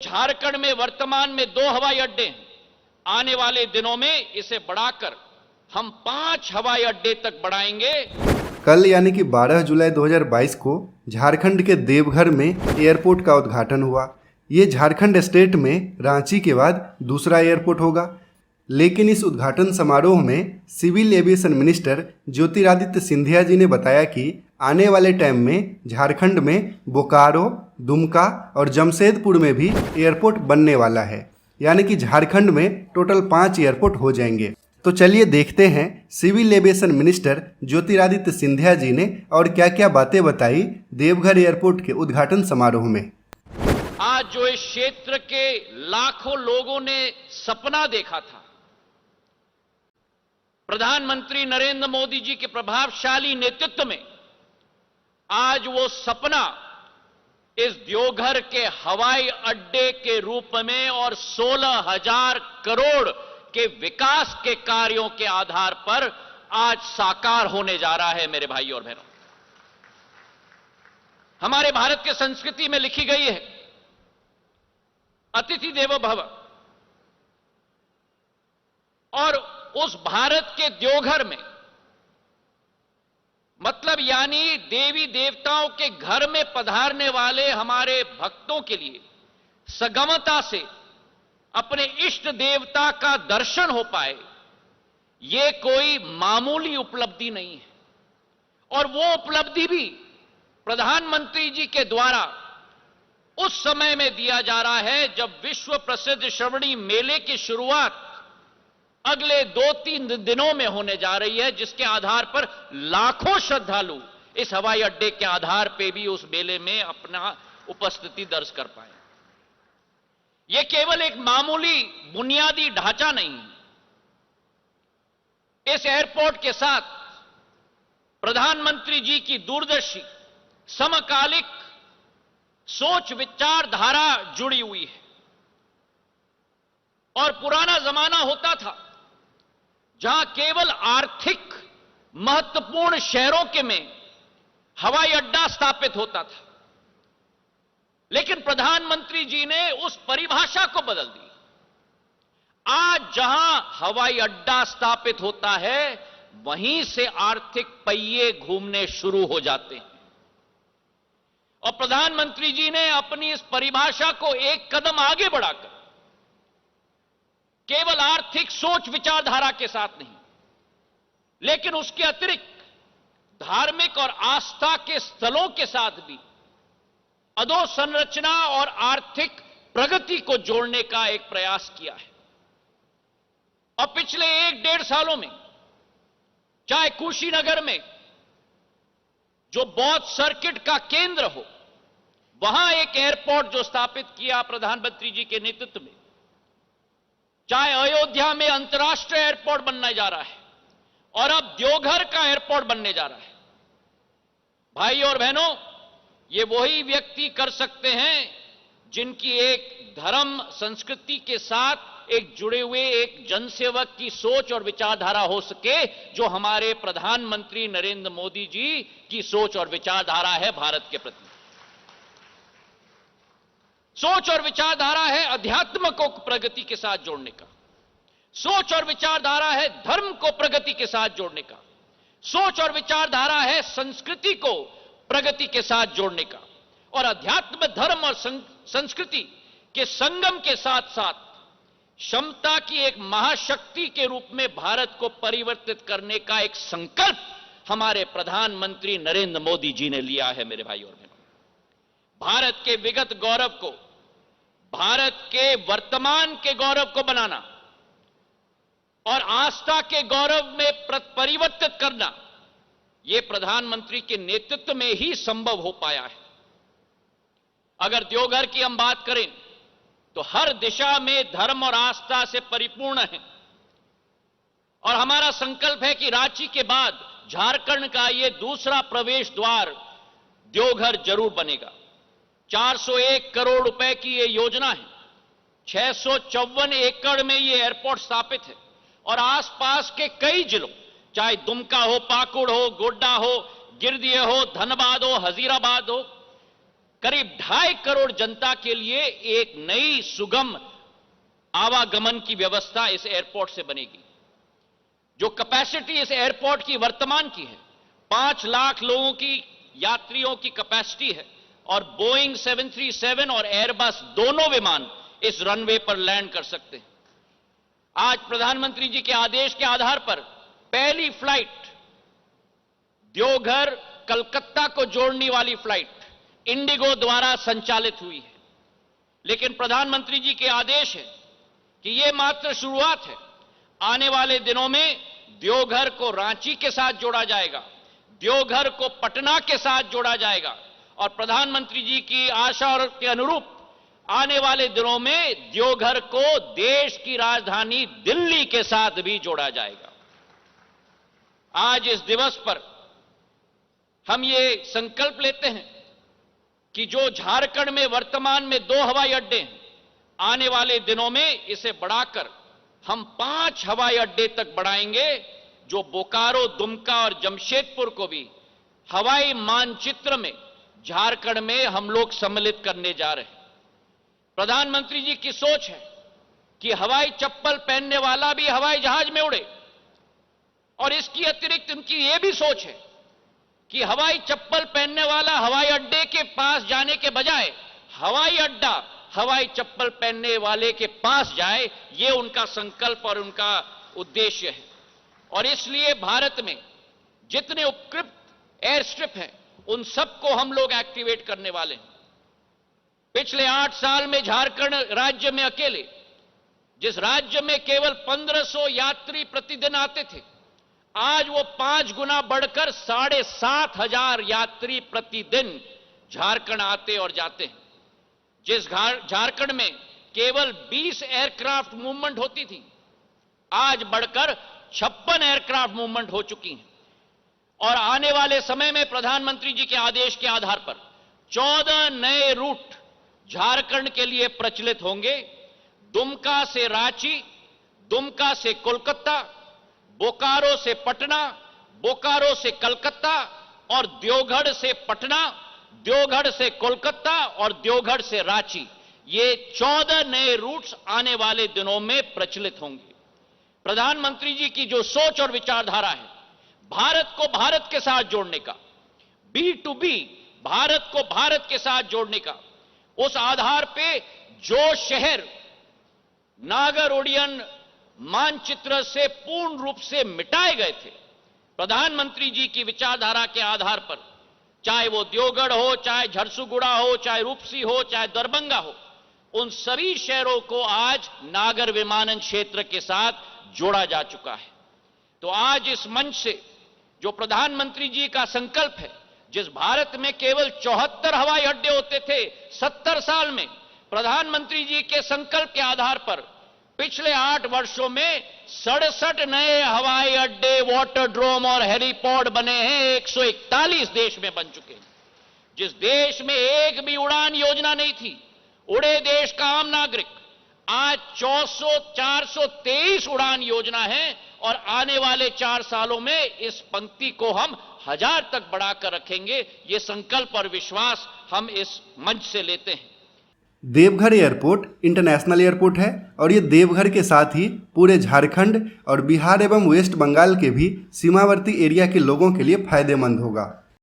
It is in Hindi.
झारखंड में वर्तमान में 2 हवाई अड्डे हैं। आने वाले दिनों में इसे बढ़ाकर हम 5 हवाई अड्डे तक बढ़ाएंगे। कल यानी कि 12 जुलाई 2022 को झारखंड के देवघर में एयरपोर्ट का उद्घाटन हुआ। ये झारखंड स्टेट में रांची के बाद दूसरा एयरपोर्ट होगा। लेकिन इस उद्घाटन समारोह में civil aviation minister Jyotiraditya Scindia ji ने बताया कि आने वाले टाइम में झारखंड में बोकारो, दुमका और जमशेदपुर में भी एयरपोर्ट बनने वाला है। यानी कि झारखंड में टोटल 5 एयरपोर्ट हो जाएंगे। तो चलिए देखते हैं civil aviation minister Jyotiraditya Scindia ji ने और क्या क्या बातें बताई देवघर एयरपोर्ट के उद्घाटन समारोह में। आज जो इस क्षेत्र के लाखों लोगों ने सपना देखा था, प्रधानमंत्री नरेंद्र मोदी जी के प्रभावशाली नेतृत्व में आज वो सपना इस देवघर के हवाई अड्डे के रूप में और 16,000 करोड़ के विकास के कार्यों के आधार पर आज साकार होने जा रहा है। मेरे भाई और बहनों, हमारे भारत के संस्कृति में लिखी गई है, अतिथि देवो भव। और उस भारत के देवघर में मतलब यानी देवी देवताओं के घर में पधारने वाले हमारे भक्तों के लिए सगमता से अपने इष्ट देवता का दर्शन हो पाए, ये कोई मामूली उपलब्धि नहीं है। और वो उपलब्धि भी प्रधानमंत्री जी के द्वारा उस समय में दिया जा रहा है जब विश्व प्रसिद्ध श्रवणी मेले की शुरुआत अगले 2-3 दिनों में होने जा रही है, जिसके आधार पर लाखों श्रद्धालु इस हवाई अड्डे के आधार पर भी उस मेले में अपना उपस्थिति दर्ज कर पाए। यह केवल एक मामूली बुनियादी ढांचा नहीं है। इस एयरपोर्ट के साथ प्रधानमंत्री जी की दूरदर्शी समकालिक सोच विचारधारा जुड़ी हुई है। और पुराना जमाना होता था जहां केवल आर्थिक महत्वपूर्ण शहरों के में हवाई अड्डा स्थापित होता था, लेकिन प्रधानमंत्री जी ने उस परिभाषा को बदल दी। आज जहां हवाई अड्डा स्थापित होता है वहीं से आर्थिक पहिए घूमने शुरू हो जाते हैं। और प्रधानमंत्री जी ने अपनी इस परिभाषा को एक कदम आगे बढ़ाकर केवल आर्थिक सोच विचारधारा के साथ नहीं, लेकिन उसके अतिरिक्त धार्मिक और आस्था के स्थलों के साथ भी अधोसंरचना और आर्थिक प्रगति को जोड़ने का एक प्रयास किया है। और पिछले 1-1.5 सालों में चाहे कुशीनगर में जो बौद्ध सर्किट का केंद्र हो, वहां एक एयरपोर्ट जो स्थापित किया प्रधानमंत्री जी के नेतृत्व में, चाहे अयोध्या में अंतर्राष्ट्रीय एयरपोर्ट बनने जा रहा है और अब देवघर का एयरपोर्ट बनने जा रहा है। भाई और बहनों, ये वही व्यक्ति कर सकते हैं जिनकी एक धर्म संस्कृति के साथ एक जुड़े हुए एक जनसेवक की सोच और विचारधारा हो सके, जो हमारे प्रधानमंत्री नरेंद्र मोदी जी की सोच और विचारधारा है भारत के प्रति। सोच और विचारधारा है अध्यात्म को प्रगति के साथ जोड़ने का, सोच और विचारधारा है धर्म को प्रगति के साथ जोड़ने का, सोच और विचारधारा है संस्कृति को प्रगति के साथ जोड़ने का, और अध्यात्म, धर्म और संस्कृति के संगम के साथ साथ क्षमता की एक महाशक्ति के रूप में भारत को परिवर्तित करने का एक संकल्प हमारे प्रधानमंत्री नरेंद्र मोदी जी ने लिया है। मेरे भाई और बहनों, भारत के विगत गौरव को, भारत के वर्तमान के गौरव को बनाना और आस्था के गौरव में परिवर्तित करना, यह प्रधानमंत्री के नेतृत्व में ही संभव हो पाया है। अगर देवघर की हम बात करें तो हर दिशा में धर्म और आस्था से परिपूर्ण है। और हमारा संकल्प है कि रांची के बाद झारखंड का यह दूसरा प्रवेश द्वार देवघर जरूर बनेगा। 401 करोड़ रुपए की यह योजना है। 654 एकड़ में यह एयरपोर्ट स्थापित है और आसपास के कई जिलों, चाहे दुमका हो, पाकुड़ हो, गोड्डा हो, गिरदिया हो, धनबाद हो, हजीराबाद हो, करीब 2.5 करोड़ जनता के लिए एक नई सुगम आवागमन की व्यवस्था इस एयरपोर्ट से बनेगी। जो कैपेसिटी इस एयरपोर्ट की वर्तमान की है 5 लाख लोगों की यात्रियों की कैपेसिटी है और बोइंग 737 और एयरबस दोनों विमान इस रनवे पर लैंड कर सकते हैं। आज प्रधानमंत्री जी के आदेश के आधार पर पहली फ्लाइट देवघर कलकत्ता को जोड़ने वाली फ्लाइट इंडिगो द्वारा संचालित हुई है। लेकिन प्रधानमंत्री जी के आदेश है कि यह मात्र शुरुआत है। आने वाले दिनों में देवघर को रांची के साथ जोड़ा जाएगा, देवघर को पटना के साथ जोड़ा जाएगा और प्रधानमंत्री जी की आशा और के अनुरूप आने वाले दिनों में देवघर को देश की राजधानी दिल्ली के साथ भी जोड़ा जाएगा। आज इस दिवस पर हम ये संकल्प लेते हैं कि जो झारखंड में वर्तमान में 2 हवाई अड्डे हैं, आने वाले दिनों में इसे बढ़ाकर हम 5 हवाई अड्डे तक बढ़ाएंगे, जो बोकारो, दुमका और जमशेदपुर को भी हवाई मानचित्र में झारखंड में हम लोग सम्मिलित करने जा रहे हैं। प्रधानमंत्री जी की सोच है कि हवाई चप्पल पहनने वाला भी हवाई जहाज में उड़े और इसकी अतिरिक्त उनकी यह भी सोच है कि हवाई चप्पल पहनने वाला हवाई अड्डे के पास जाने के बजाय हवाई अड्डा हवाई चप्पल पहनने वाले के पास जाए। यह उनका संकल्प और उनका उद्देश्य है और इसलिए भारत में जितने उपकृत एयर स्ट्रिप हैं उन सबको हम लोग एक्टिवेट करने वाले हैं। पिछले 8 साल में झारखंड राज्य में अकेले, जिस राज्य में केवल 1500 यात्री प्रतिदिन आते थे, आज वो 5 गुना बढ़कर 7,500 यात्री प्रतिदिन झारखंड आते और जाते हैं। जिस झारखंड में केवल 20 एयरक्राफ्ट मूवमेंट होती थी, आज बढ़कर 56 एयरक्राफ्ट मूवमेंट हो चुकी हैं और आने वाले समय में प्रधानमंत्री जी के आदेश के आधार पर 14 नए रूट झारखंड के लिए प्रचलित होंगे। दुमका से रांची, दुमका से कोलकाता, बोकारो से पटना, बोकारो से कलकत्ता और देवगढ़ से पटना, देवगढ़ से कोलकाता और देवगढ़ से रांची। ये 14 नए रूट्स आने वाले दिनों में प्रचलित होंगे। प्रधानमंत्री जी की जो सोच और विचारधारा है भारत को भारत के साथ जोड़ने का, B2B भारत को भारत के साथ जोड़ने का, उस आधार पे जो शहर नागर ओडियन मानचित्र से पूर्ण रूप से मिटाए गए थे, प्रधानमंत्री जी की विचारधारा के आधार पर, चाहे वो देवगढ़ हो, चाहे झरसुगुड़ा हो, चाहे रूपसी हो, चाहे दरभंगा हो, उन सभी शहरों को आज नागर विमानन क्षेत्र के साथ जोड़ा जा चुका है। तो आज इस मंच से जो प्रधानमंत्री जी का संकल्प है, जिस भारत में केवल 74 हवाई अड्डे होते थे 70 साल में, प्रधानमंत्री जी के संकल्प के आधार पर पिछले 8 वर्षों में 67 नए हवाई अड्डे, वाटरड्रोम और हेलीपोर्ट बने हैं। 141 देश में बन चुके हैं। जिस देश में एक भी उड़ान योजना नहीं थी, उड़े देश का आम नागरिक, आज 423 उड़ान योजना है और आने वाले 4 सालों में इस पंक्ति को हम 1000 तक बढ़ाकर रखेंगे। ये संकल्प और विश्वास हम इस मंच से लेते हैं। देवघर एयरपोर्ट इंटरनेशनल एयरपोर्ट है और ये देवघर के साथ ही पूरे झारखंड और बिहार एवं वेस्ट बंगाल के भी सीमावर्ती एरिया के लोगों के लिए फायदेमंद होगा।